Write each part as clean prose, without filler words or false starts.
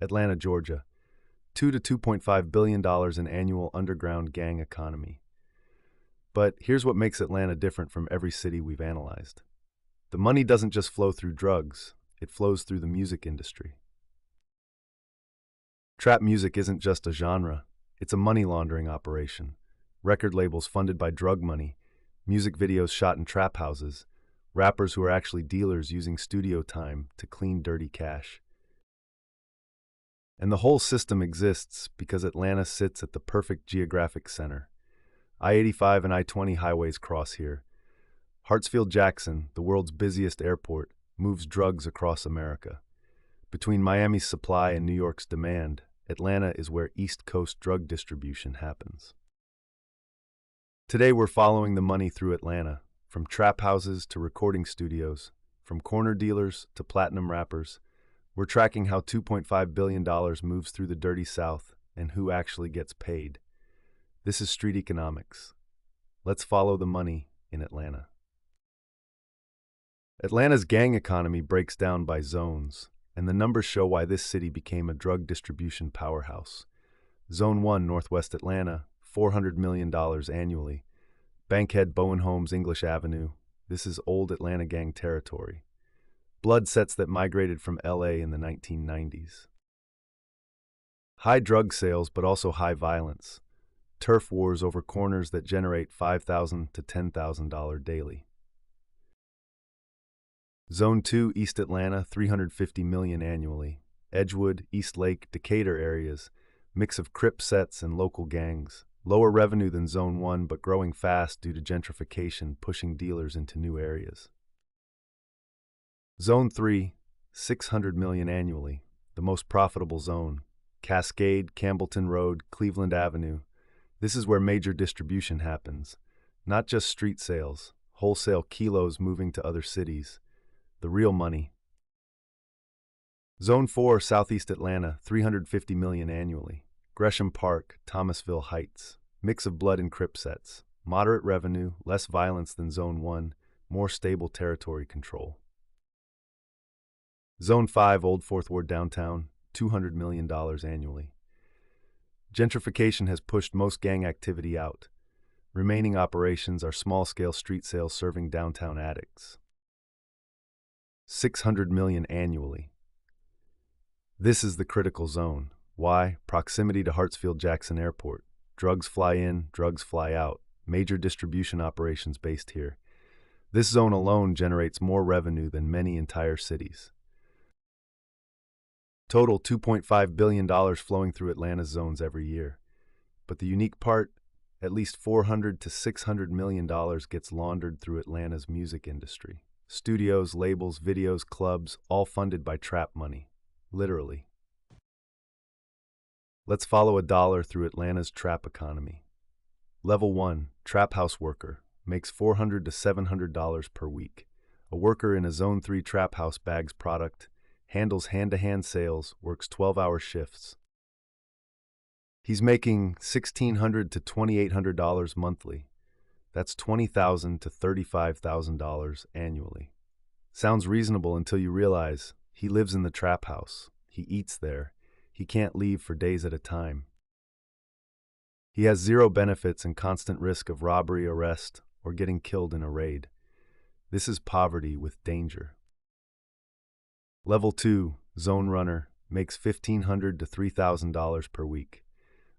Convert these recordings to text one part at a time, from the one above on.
Atlanta, Georgia. $2 to $2.5 billion in annual underground gang economy. But here's what makes Atlanta different from every city we've analyzed. The money doesn't just flow through drugs, it flows through the music industry. Trap music isn't just a genre, it's a money laundering operation. Record labels funded by drug money, music videos shot in trap houses, rappers who are actually dealers using studio time to clean dirty cash. And the whole system exists because Atlanta sits at the perfect geographic center. I-85 and I-20 highways cross here. Hartsfield-Jackson, the world's busiest airport, moves drugs across America. Between Miami's supply and New York's demand, Atlanta is where East Coast drug distribution happens. Today we're following the money through Atlanta, from trap houses to recording studios, from corner dealers to platinum rappers. We're tracking how $2.5 billion moves through the dirty South and who actually gets paid. This is street economics. Let's follow the money in Atlanta. Atlanta's gang economy breaks down by zones, and the numbers show why this city became a drug distribution powerhouse. Zone 1, Northwest Atlanta, $400 million annually. Bankhead, Bowen Homes, English Avenue. This is old Atlanta gang territory. Blood sets that migrated from LA in the 1990s. High drug sales, but also high violence. Turf wars over corners that generate $5,000 to $10,000 daily. Zone 2, East Atlanta, $350 million annually. Edgewood, East Lake, Decatur areas, mix of Crip sets and local gangs. Lower revenue than Zone 1, but growing fast due to gentrification pushing dealers into new areas. Zone 3, $600 million annually, the most profitable zone. Cascade, Campbellton Road, Cleveland Avenue. This is where major distribution happens. Not just street sales, wholesale kilos moving to other cities. The real money. Zone 4, Southeast Atlanta, $350 million annually. Gresham Park, Thomasville Heights. Mix of blood and Crip sets. Moderate revenue, less violence than Zone 1, more stable territory control. Zone 5, Old Fourth Ward Downtown, $200 million annually. Gentrification has pushed most gang activity out. Remaining operations are small-scale street sales serving downtown addicts. $600 million annually. This is the critical zone. Why? Proximity to Hartsfield-Jackson Airport. Drugs fly in, drugs fly out. Major distribution operations based here. This zone alone generates more revenue than many entire cities. Total $2.5 billion flowing through Atlanta's zones every year. But the unique part, at least $400 to $600 million gets laundered through Atlanta's music industry. Studios, labels, videos, clubs, all funded by trap money. Literally. Let's follow a dollar through Atlanta's trap economy. Level 1, trap house worker, makes $400 to $700 per week. A worker in a Zone 3 trap house bags product, handles hand-to-hand sales, works 12-hour shifts. He's making $1,600 to $2,800 monthly. That's $20,000 to $35,000 annually. Sounds reasonable until you realize he lives in the trap house. He eats there. He can't leave for days at a time. He has zero benefits and constant risk of robbery, arrest, or getting killed in a raid. This is poverty with danger. Level 2, Zone Runner, makes $1,500 to $3,000 per week.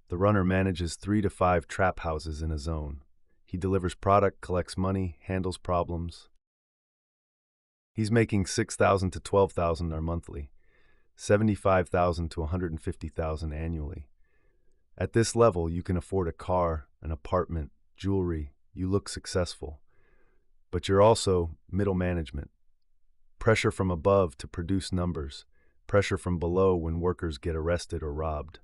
The runner manages 3 to 5 trap houses in a zone. He delivers product, collects money, handles problems. He's making $6,000 to $12,000 monthly, $75,000 to $150,000 annually. At this level, you can afford a car, an apartment, jewelry. You look successful. But you're also middle management. Pressure from above to produce numbers. Pressure from below when workers get arrested or robbed.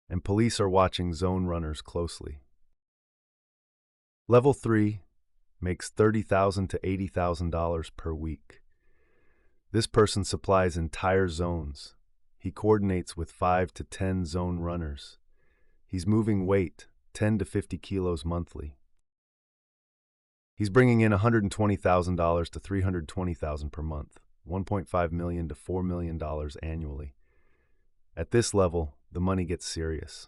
And police are watching zone runners closely. Level 3 makes $30,000 to $80,000 per week. This person supplies entire zones. He coordinates with 5 to 10 zone runners. He's moving weight, 10 to 50 kilos monthly. He's bringing in $120,000 to $320,000 per month. $1.5 million to $4 million annually. At this level, the money gets serious.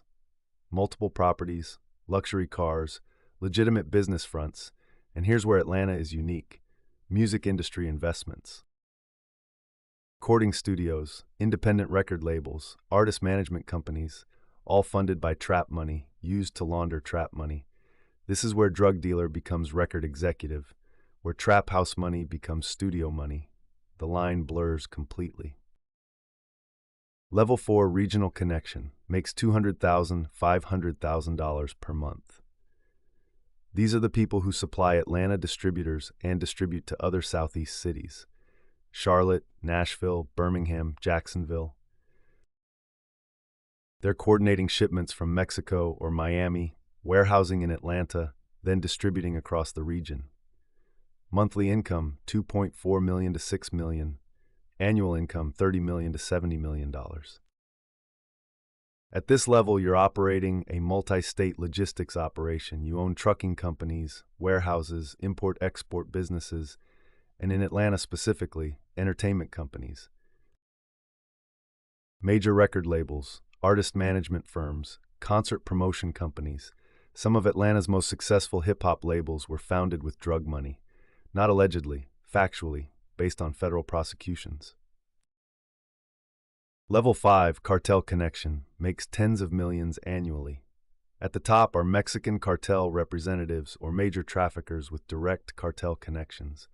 Multiple properties, luxury cars, legitimate business fronts, and here's where Atlanta is unique: music industry investments. Recording studios, independent record labels, artist management companies, all funded by trap money, used to launder trap money. This is where drug dealer becomes record executive, where trap house money becomes studio money. The line blurs completely. Level 4 regional connection makes $200,000, $500,000 per month. These are the people who supply Atlanta distributors and distribute to other Southeast cities: Charlotte, Nashville, Birmingham, Jacksonville. They're coordinating shipments from Mexico or Miami, warehousing in Atlanta, then distributing across the region. Monthly income, $2.4 million to $6 million. Annual income, $30 million to $70 million. At this level, you're operating a multi-state logistics operation. You own trucking companies, warehouses, import-export businesses, and in Atlanta specifically, entertainment companies. Major record labels, artist management firms, concert promotion companies. Some of Atlanta's most successful hip-hop labels were founded with drug money. Not allegedly, factually, based on federal prosecutions. Level 5 cartel connection makes tens of millions annually. At the top are Mexican cartel representatives or major traffickers with direct cartel connections.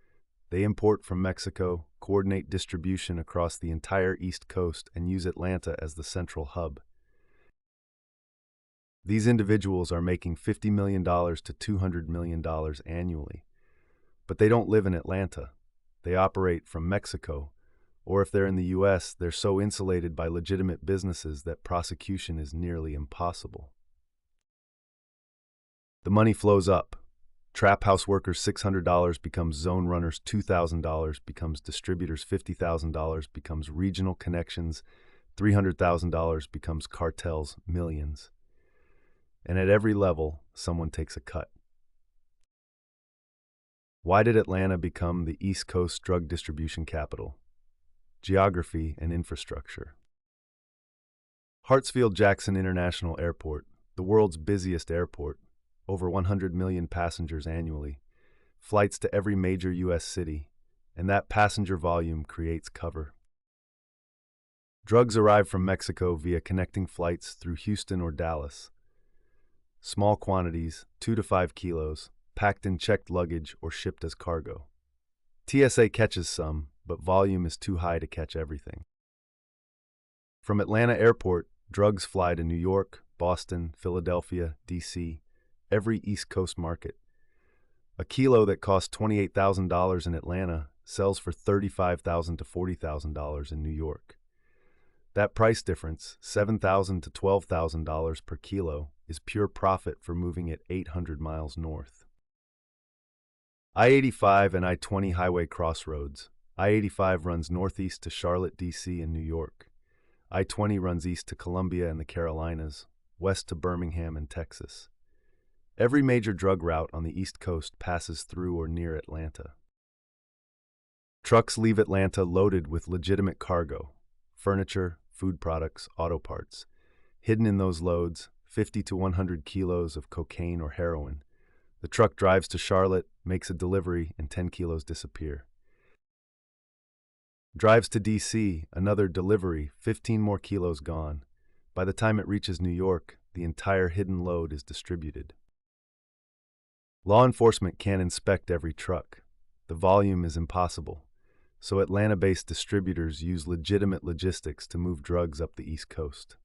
They import from Mexico, coordinate distribution across the entire East Coast, and use Atlanta as the central hub. These individuals are making $50 million to $200 million annually. But they don't live in Atlanta. They operate from Mexico, or if they're in the U.S., they're so insulated by legitimate businesses that prosecution is nearly impossible. The money flows up. Trap house workers $600 becomes zone runners $2,000, becomes distributors $50,000, becomes regional connections $300,000, becomes cartels millions. And at every level, someone takes a cut. Why did Atlanta become the East Coast drug distribution capital? Geography and infrastructure. Hartsfield-Jackson International Airport, the world's busiest airport, over 100 million passengers annually, flights to every major U.S. city, and that passenger volume creates cover. Drugs arrive from Mexico via connecting flights through Houston or Dallas. Small quantities, 2 to 5 kilos, packed in checked luggage or shipped as cargo. TSA catches some, but volume is too high to catch everything. From Atlanta Airport, drugs fly to New York, Boston, Philadelphia, D.C., every East Coast market. A kilo that costs $28,000 in Atlanta sells for $35,000 to $40,000 in New York. That price difference, $7,000 to $12,000 per kilo, is pure profit for moving it 800 miles north. I-85 and I-20 highway crossroads. I-85 runs northeast to Charlotte, D.C. and New York. I-20 runs east to Columbia and the Carolinas, west to Birmingham and Texas. Every major drug route on the East Coast passes through or near Atlanta. Trucks leave Atlanta loaded with legitimate cargo: furniture, food products, auto parts. Hidden in those loads, 50 to 100 kilos of cocaine or heroin. The truck drives to Charlotte, makes a delivery, and 10 kilos disappear. Drives to D.C., another delivery, 15 more kilos gone. By the time it reaches New York, the entire hidden load is distributed. Law enforcement can't inspect every truck. The volume is impossible. So Atlanta-based distributors use legitimate logistics to move drugs up the East Coast.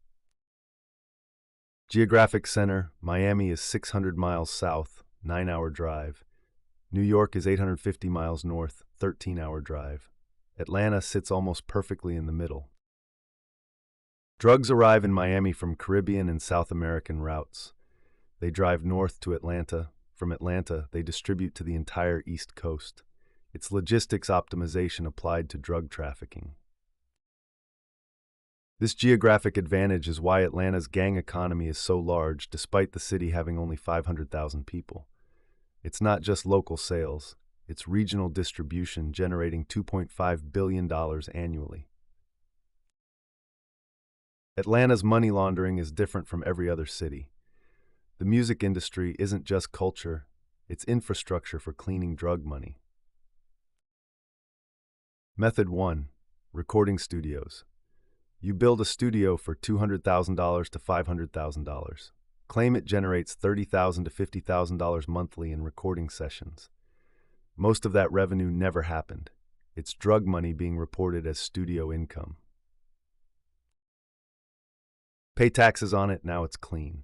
Geographic center, Miami is 600 miles south, 9-hour drive. New York is 850 miles north, 13-hour drive. Atlanta sits almost perfectly in the middle. Drugs arrive in Miami from Caribbean and South American routes. They drive north to Atlanta. From Atlanta, they distribute to the entire East Coast. It's logistics optimization applied to drug trafficking. This geographic advantage is why Atlanta's gang economy is so large despite the city having only 500,000 people. It's not just local sales, its regional distribution generating $2.5 billion annually. Atlanta's money laundering is different from every other city. The music industry isn't just culture, it's infrastructure for cleaning drug money. Method 1. Recording studios. You build a studio for $200,000 to $500,000. Claim it generates $30,000 to $50,000 monthly in recording sessions. Most of that revenue never happened. It's drug money being reported as studio income. Pay taxes on it, now it's clean.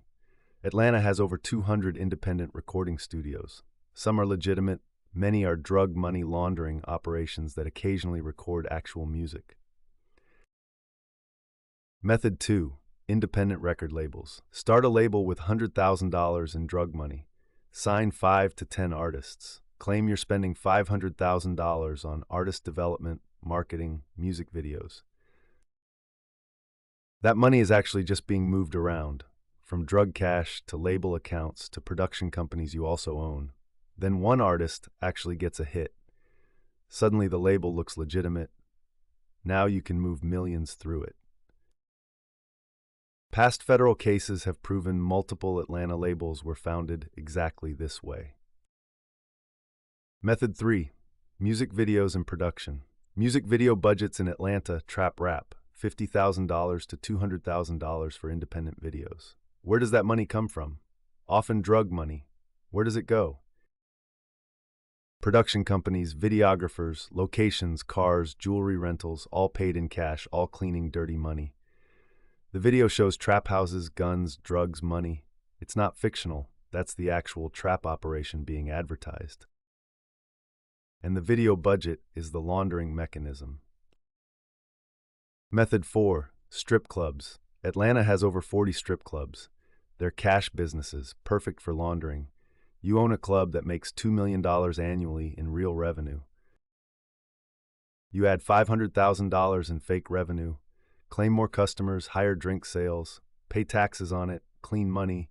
Atlanta has over 200 independent recording studios. Some are legitimate, many are drug money laundering operations that occasionally record actual music. Method 2. Independent record labels. Start a label with $100,000 in drug money. Sign 5 to 10 artists. Claim you're spending $500,000 on artist development, marketing, music videos. That money is actually just being moved around, from drug cash to label accounts to production companies you also own. Then one artist actually gets a hit. Suddenly the label looks legitimate. Now you can move millions through it. Past federal cases have proven multiple Atlanta labels were founded exactly this way. Method 3. Music videos and production. Music video budgets in Atlanta trap rap, $50,000 to $200,000 for independent videos. Where does that money come from? Often drug money. Where does it go? Production companies, videographers, locations, cars, jewelry rentals, all paid in cash, all cleaning dirty money. The video shows trap houses, guns, drugs, money. It's not fictional. That's the actual trap operation being advertised. And the video budget is the laundering mechanism. Method 4. Strip clubs. Atlanta has over 40 strip clubs. They're cash businesses, perfect for laundering. You own a club that makes $2 million annually in real revenue. You add $500,000 in fake revenue, claim more customers, higher drink sales, pay taxes on it, clean money.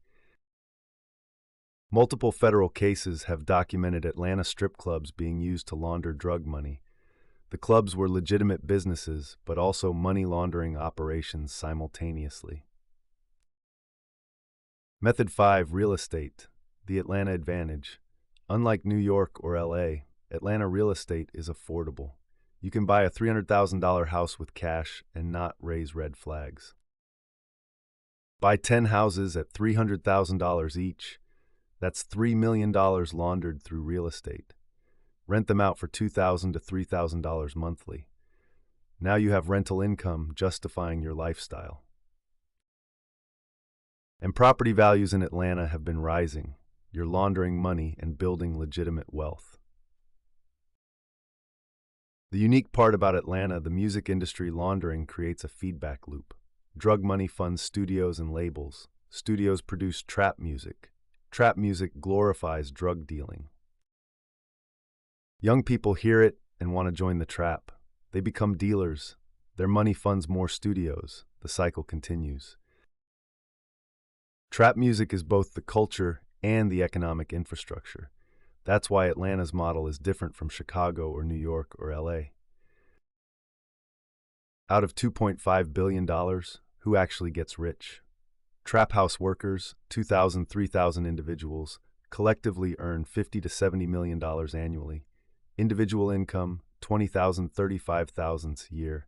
Multiple federal cases have documented Atlanta strip clubs being used to launder drug money. The clubs were legitimate businesses, but also money laundering operations simultaneously. Method 5. Real estate. The Atlanta advantage. Unlike New York or LA, Atlanta real estate is affordable. You can buy a $300,000 house with cash and not raise red flags. Buy 10 houses at $300,000 each. That's $3 million laundered through real estate. Rent them out for $2,000 to $3,000 monthly. Now you have rental income justifying your lifestyle. And property values in Atlanta have been rising. You're laundering money and building legitimate wealth. The unique part about Atlanta, the music industry laundering creates a feedback loop. Drug money funds studios and labels. Studios produce trap music. Trap music glorifies drug dealing. Young people hear it and want to join the trap. They become dealers. Their money funds more studios. The cycle continues. Trap music is both the culture and the economic infrastructure. That's why Atlanta's model is different from Chicago or New York or LA. Out of $2.5 billion, who actually gets rich? Trap house workers, 2,000, 3,000 individuals, collectively earn $50 to $70 million annually. Individual income, $20,000, $35,000 a year.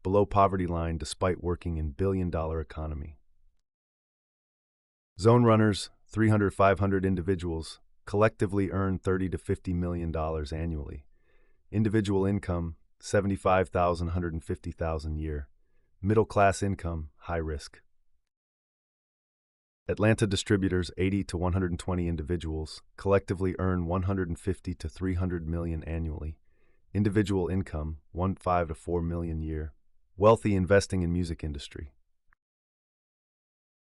Below poverty line despite working in billion-dollar economy. Zone runners, 300, 500 individuals, collectively earn $30 to $50 million annually. Individual income, $75,000, $150,000 a year. Middle class income, high risk. Atlanta distributors, 80 to 120 individuals, collectively earn $150 to $300 million annually. Individual income, $1.5 to $4 million a year. Wealthy investing in music industry.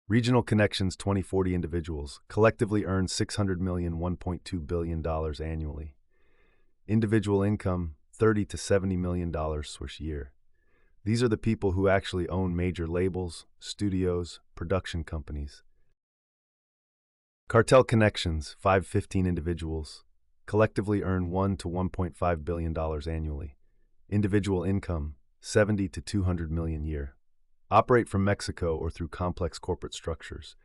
Regional connections, 20-40 individuals, collectively earn $600 million, $1.2 billion annually. Individual income, $30 to $70 million Swiss year. These are the people who actually own major labels, studios, production companies. Cartel connections, 5-15 individuals, collectively earn $1 to $1.5 billion annually. Individual income, 70 to 200 million a year. Operate from Mexico or through complex corporate structures.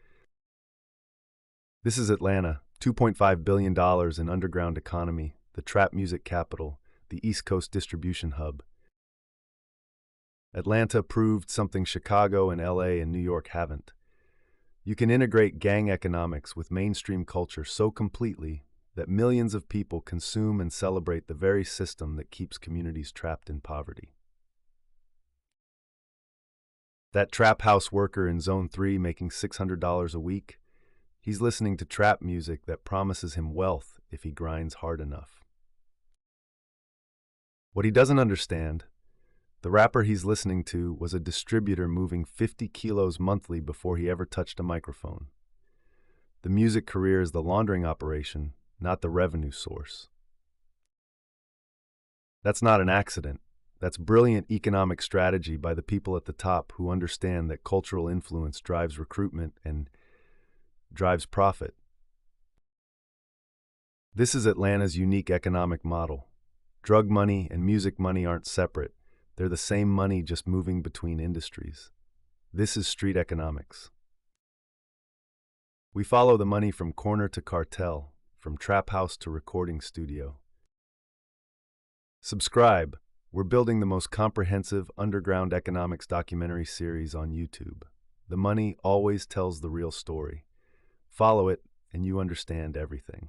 This is Atlanta, $2.5 billion in underground economy, the trap music capital, the East Coast distribution hub. Atlanta proved something Chicago and LA and New York haven't. You can integrate gang economics with mainstream culture so completely that millions of people consume and celebrate the very system that keeps communities trapped in poverty. That trap house worker in Zone 3 making $600 a week, he's listening to trap music that promises him wealth if he grinds hard enough. What he doesn't understand, the rapper he's listening to was a distributor moving 50 kilos monthly before he ever touched a microphone. The music career is the laundering operation, not the revenue source. That's not an accident. That's brilliant economic strategy by the people at the top who understand that cultural influence drives recruitment and drives profit. This is Atlanta's unique economic model. Drug money and music money aren't separate. They're the same money just moving between industries. This is street economics. We follow the money from corner to cartel, from trap house to recording studio. Subscribe. We're building the most comprehensive underground economics documentary series on YouTube. The money always tells the real story. Follow it, and you understand everything.